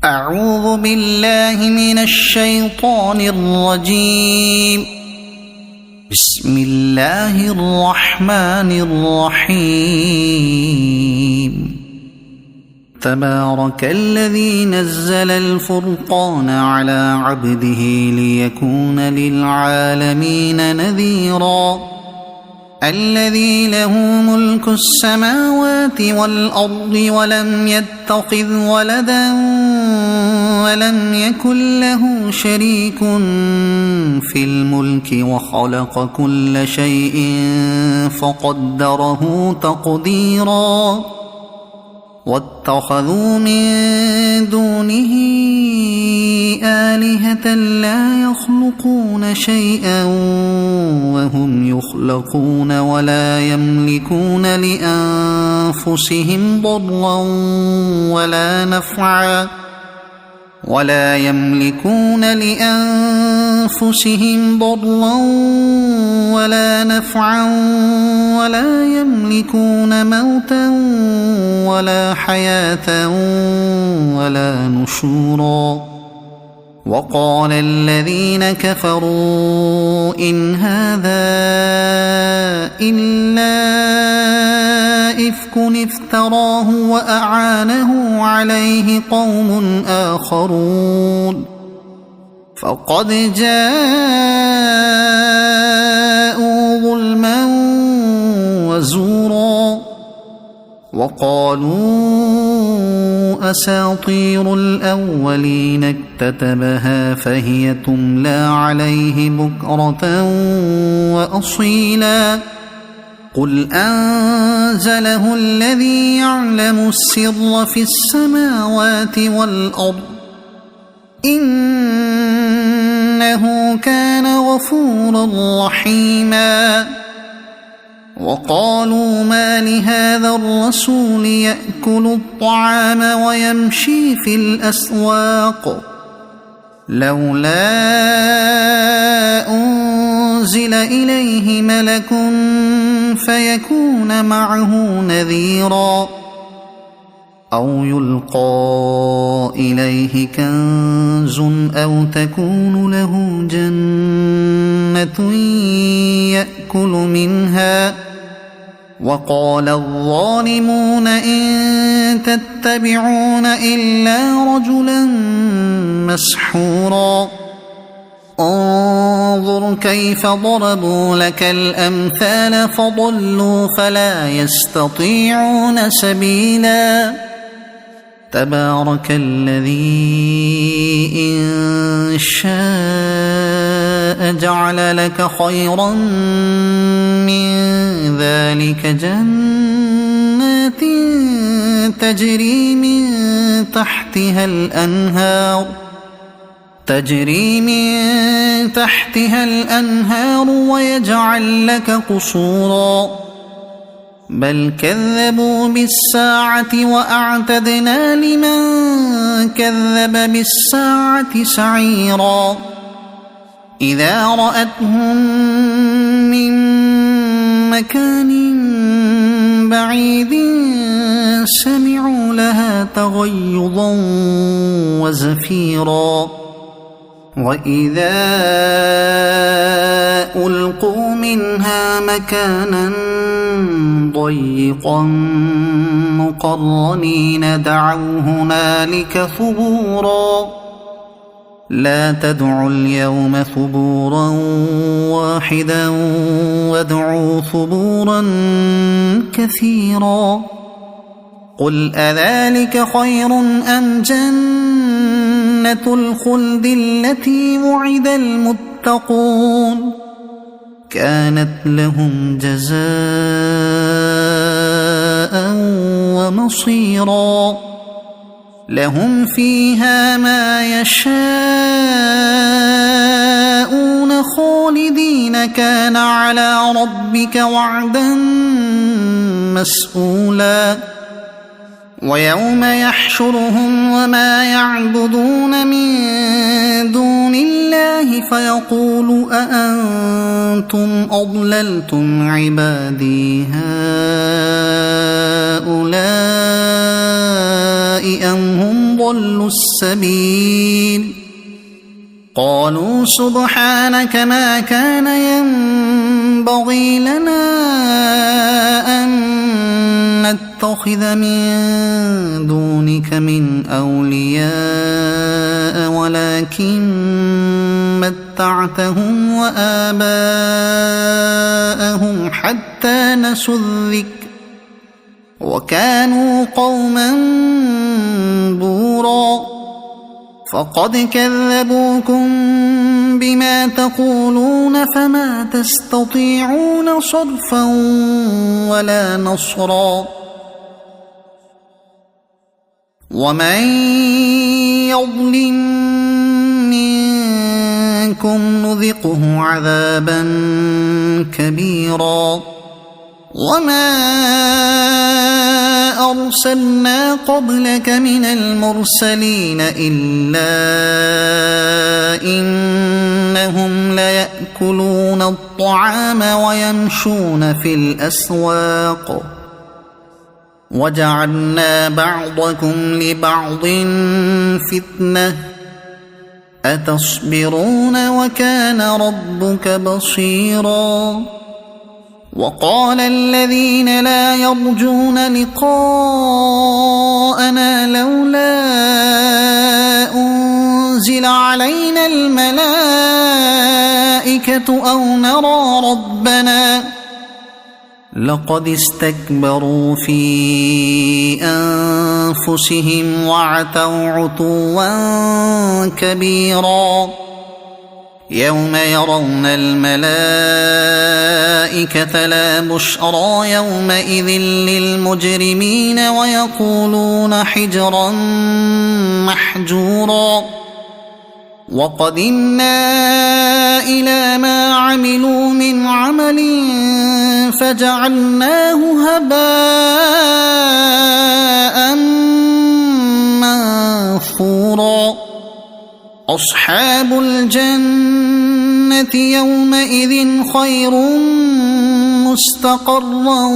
أعوذ بالله من الشيطان الرجيم. بسم الله الرحمن الرحيم. تبارك الذي نزل الفرقان على عبده ليكون للعالمين نذيرا. الذي له ملك السماوات والأرض ولم يتخذ ولدا ولم يكن له شريك في الملك وخلق كل شيء فقدره تقديرا. واتخذوا من دونه آلهة لا يخلقون شيئا وهم يخلقون ولا يملكون لأنفسهم ضرا ولا نفعا ولا يملكون موتا ولا حياة ولا نشورا. وقال الذين كفروا إن هذا إلا إفك افتراه وأعانه عليه قوم آخرون فقد جاءوا ظلما وزورا. وقالوا أساطير الأولين اكتتبها فهي تملى عليه بكرة وأصيلا. قل أنزله الذي يعلم السر في السماوات والأرض إنه كان غفورا رحيما. وقالوا ما لهذا الرسول يأكل الطعام ويمشي في الأسواق لولا أنزل إليه ملك فيكون معه نذيرا أو يلقى إليه كنز أو تكون له جنة يأكل منها. وقال الظالمون إن تتبعون إلا رجلا مسحورا. انظر كيف ضربوا لك الأمثال فضلوا فلا يستطيعون سبيلا. تبارك الذي إن شاء جعل لك خيرا من ذلك جنات تجري من تحتها الأنهار ويجعل لك قصورا. بل كذبوا بالساعة وأعتدنا لمن كذب بالساعة سعيرا. إذا رأتهم من مكان بعيد سمعوا لها تغيظا وزفيرا. وإذا ألقوا منها مكانا ضيقا مقرنين دعوا هنالك ثبورا. لا تدعوا اليوم ثبورا واحدا وادعوا ثبورا كثيرا. قل أذلك خير أم جنة الخلد التي وعد المتقون كانت لهم جزاء ومصيرا. لهم فيها ما يشاءون خالدين كان على ربك وعدا مسئولا. ويوم يحشرهم وما يعبدون من دون الله فيقول أأنتم أضللتم عبادي هؤلاء أم هم ضلوا السبيل قالوا سبحانك ما كان ينبغي لنا أن نتخذ من دونك من أولياء ولكن متعتهم وآباءهم حتى نسوا الذكر وكانوا قوما بورا فقد كذبوكم بما تقولون فما تستطيعون صرفا ولا نصرا ومن يظلم منكم نذقه عذابا كبيرا وما أرسلنا قبلك من المرسلين إلا إنهم ليأكلون الطعام ويمشون في الأسواق وجعلنا بعضكم لبعض فتنة أتصبرون وكان ربك بصيرا وقال الذين لا يرجون لقاءنا لولا أنزل علينا الملائكة أو نرى ربنا لقد استكبروا في أنفسهم وعتوا عتوا كبيرا يوم يرون الملائكة لا بشرى يومئذ للمجرمين ويقولون حجرا محجورا وقدمنا إلى ما عملوا من عمل فجعلناه هباء منثورا أصحاب الجنة يومئذ خير مستقرا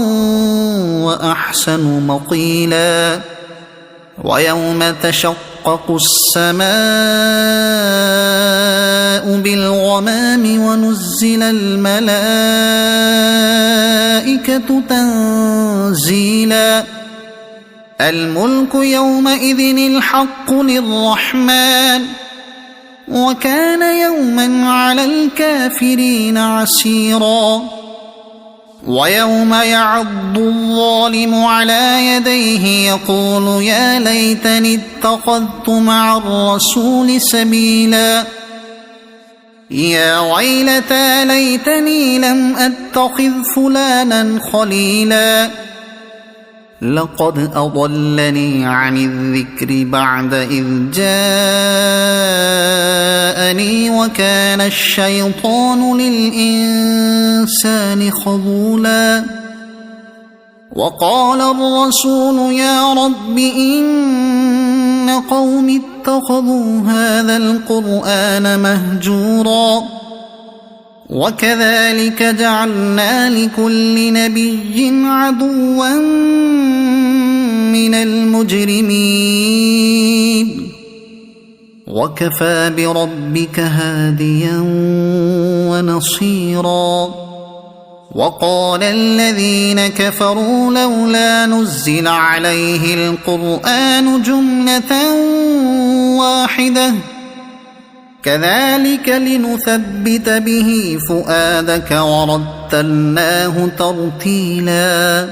وأحسن مقيلا ويوم تشقق السماء بالغمام ونزل الملائكة تنزيلا الملك يومئذ الحق للرحمن وكان يوما على الكافرين عسيرا ويوم يعض الظالم على يديه يقول يا ليتني اتخذت مع الرسول سبيلا يا ويلتى ليتني لم أتخذ فلانا خليلا لقد أضلني عن الذكر بعد إذ جاءني وكان الشيطان للإنسان خذولا وقال الرسول يا رب إن قوم اتخذوا هذا القرآن مهجورا وكذلك جعلنا لكل نبي عدوا من المجرمين وكفى بربك هاديا ونصيرا وقال الذين كفروا لولا نزل عليه القرآن جملة واحدة كذلك لنثبت به فؤادك ورتلناه ترتيلا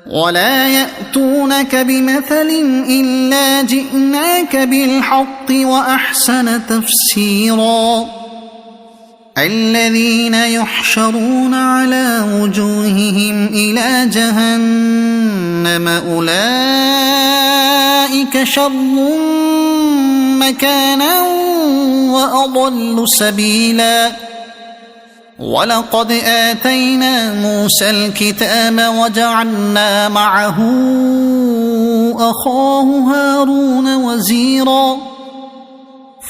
ولا يأتونك بمثل إلا جئناك بالحق وأحسن تفسيرا الذين يحشرون على وجوههم إلى جهنم أولئك شر مكانا وأضل سبيلا ولقد آتينا موسى الكتاب وجعلنا معه أخاه هارون وزيرا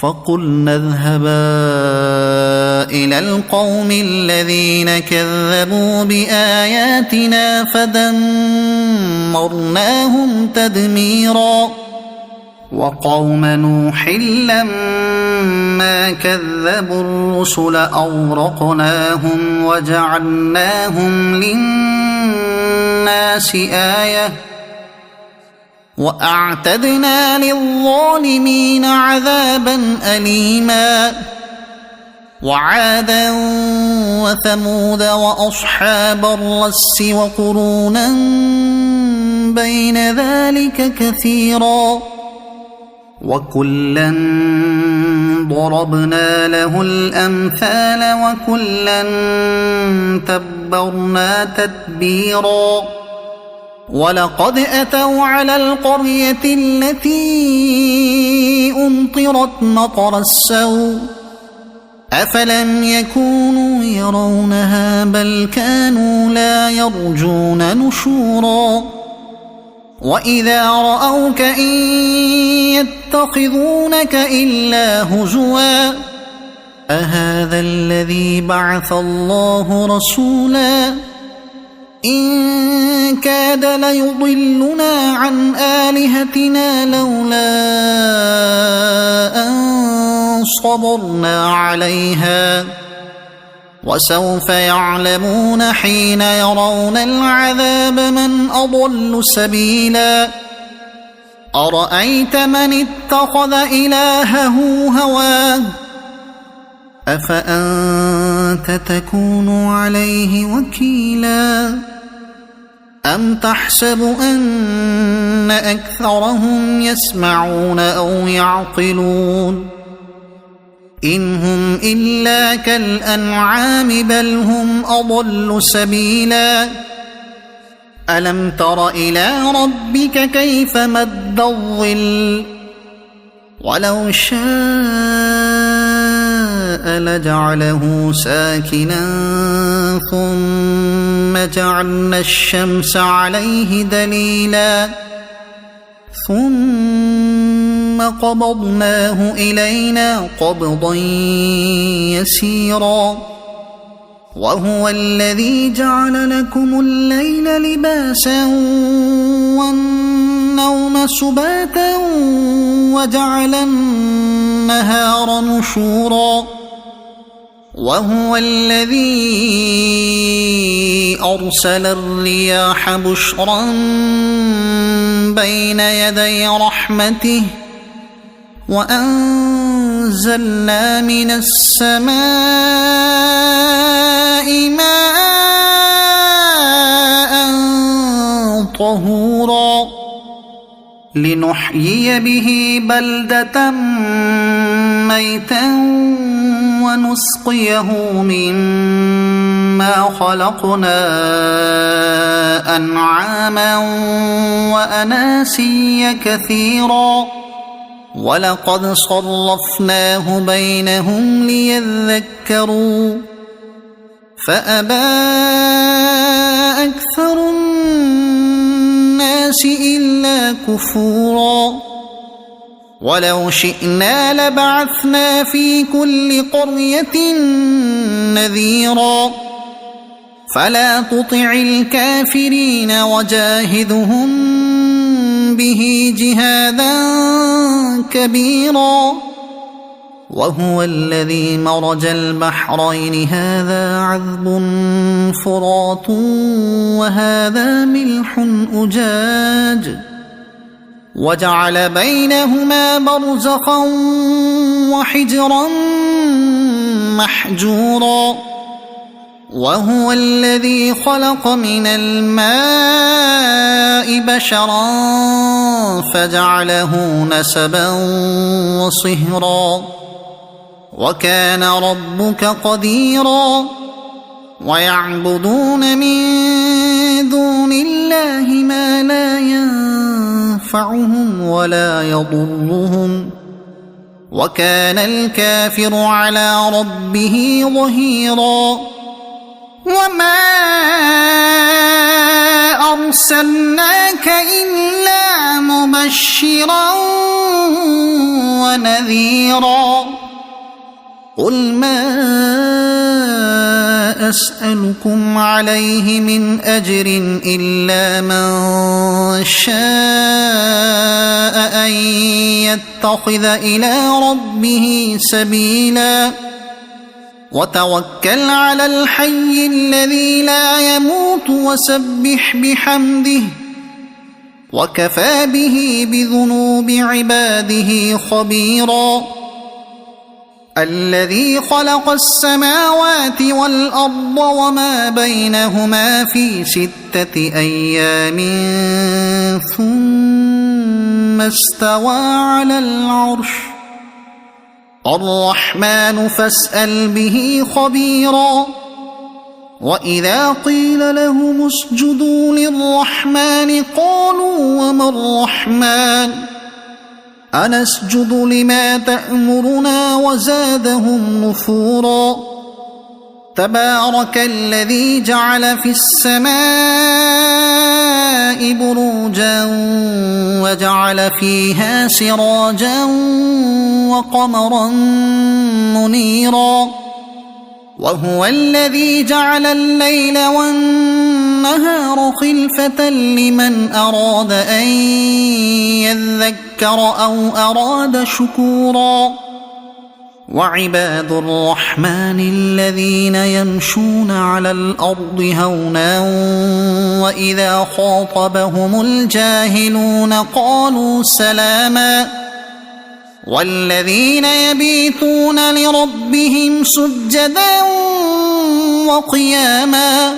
فقلنا اذهبا إلى القوم الذين كذبوا بآياتنا فدمرناهم تدميرا وقوم نوح لما كذبوا الرسل أغرقناهم وجعلناهم للناس آية وأعتدنا للظالمين عذابا أليما وعادا وثمود وأصحاب الرس وقرونا بين ذلك كثيرا وكلا ضربنا له الأمثال وكلا تبرنا تتبيرا ولقد أتوا على القرية التي أمطرت مطر السوء أفلم يكونوا يرونها بل كانوا لا يرجون نشورا وإذا رأوك إن يتخذونك إلا هزوا أهذا الذي بعث الله رسولا إن كاد ليضلنا عن آلهتنا لولا أن صبرنا عليها وسوف يعلمون حين يرون العذاب من أضل سبيلا أرأيت من اتخذ إلهه هواه أفأنت تكون عليه وكيلا أم تحسب أن أكثرهم يسمعون أو يعقلون إن هم إلا كالأنعام بل هم أضل سبيلا ألم تر إلى ربك كيف مد الظل ولو شاء لجعله ساكنا ثم جعلنا الشمس عليه دليلا ثم قبضناه إلينا قبضا يسيرا وهو الذي جعل لكم الليل لباسا والنوم سباتا وجعل النهار نشورا وهو الذي أرسل الرياح بشرا بين يدي رحمته وأنزلنا من السماء ماء طهورا لنحيي به بلدة ميتا ونسقيه مما خلقنا أنعاما وأناسيا كثيرا ولقد صرفناه بينهم ليذكروا فأبى أكثر الناس إلا كفورا ولو شئنا لبعثنا في كل قرية نذيرا فلا تطع الكافرين وجاهدهم به جهادا كبيرا وهو الذي مرج البحرين هذا عذب فرات وهذا ملح أجاج وجعل بينهما برزخا وحجرا محجورا وهو الذي خلق من الماء بشرا فجعله نسبا وصهرا وكان ربك قديرا ويعبدون من دون الله ما لا ينفعهم ولا يضرهم وكان الكافر على ربه ظهيرا وما أرسلناك إلا مبشرا ونذيرا قل ما أسألكم عليه من أجر إلا من شاء أن يتخذ إلى ربه سبيلا وتوكل على الحي الذي لا يموت وسبح بحمده وكفى به بذنوب عباده خبيرا الذي خلق السماوات والأرض وما بينهما في 6 أيام ثم استوى على العرش الرحمن فاسأل به خبيرا وإذا قيل لهم اسجدوا للرحمن قالوا وما الرحمن أنسجد لما تأمرنا وزادهم نفورا تبارك الذي جعل في السماء بروجا وجعل فيها سراجا وقمرا منيرا وهو الذي جعل الليل والنهار خلفة لمن أراد أن يذكر أو أراد شكورا وعباد الرحمن الذين يمشون على الأرض هونا وإذا خاطبهم الجاهلون قالوا سلاما والذين يبيتون لربهم سجدا وقياما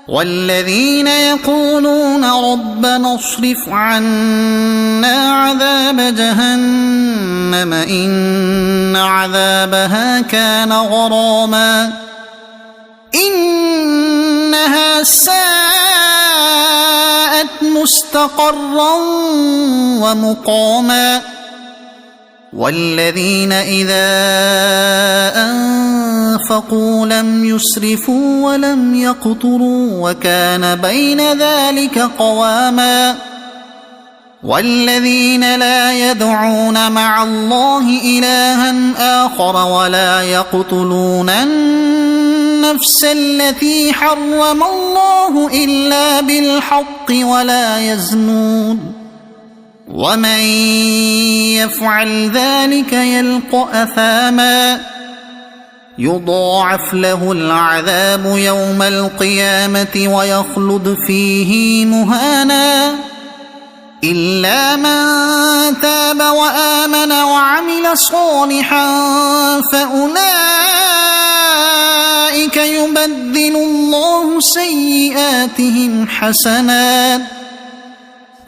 والذين يقولون ربنا اصرف عنا عذاب جهنم إن عذابها كان غراما إنها ساءت مستقرا ومقاما والذين إذا أنفقوا لم يسرفوا ولم يقتروا وكان بين ذلك قواما والذين لا يدعون مع الله إلها آخر ولا يقتلون النفس التي حرم الله إلا بالحق ولا يزنون ومن يفعل ذلك يلق أثاما يضاعف له العذاب يوم القيامة ويخلد فيه مهانا إلا من تاب وآمن وعمل صالحا فأولئك يبدل الله سيئاتهم حسنات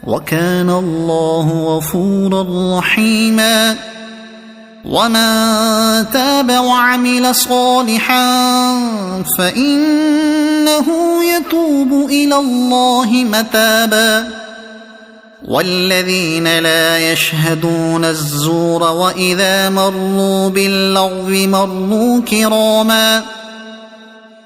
وكان الله غفورا رحيما ومن تاب وعمل صالحا فإنه يتوب إلى الله متابا والذين لا يشهدون الزور وإذا مروا باللغو مروا كراما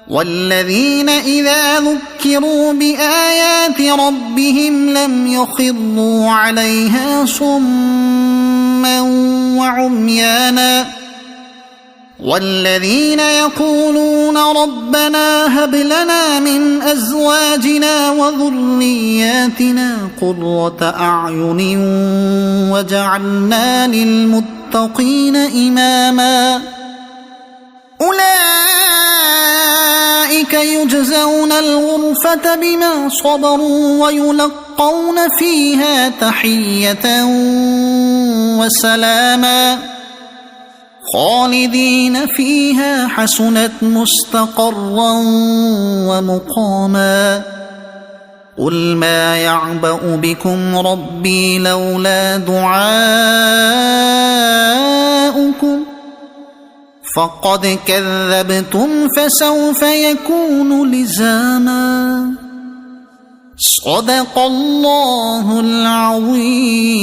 والذين إذا ذكروا بآيات ربهم لم يخروا عليها صما وعميانا والذين يقولون ربنا هب لنا من أزواجنا وذرياتنا قرة أعين وجعلنا للمتقين إماما أولئك يجزون الغرفة بما صبروا ويلقون فيها تحية وسلاما خالدين فيها حسنت مستقرا ومقاما قل ما يعبأ بكم ربي لولا دعاؤكم فقد كذبتم فسوف يكون لزاما صدق الله العظيم.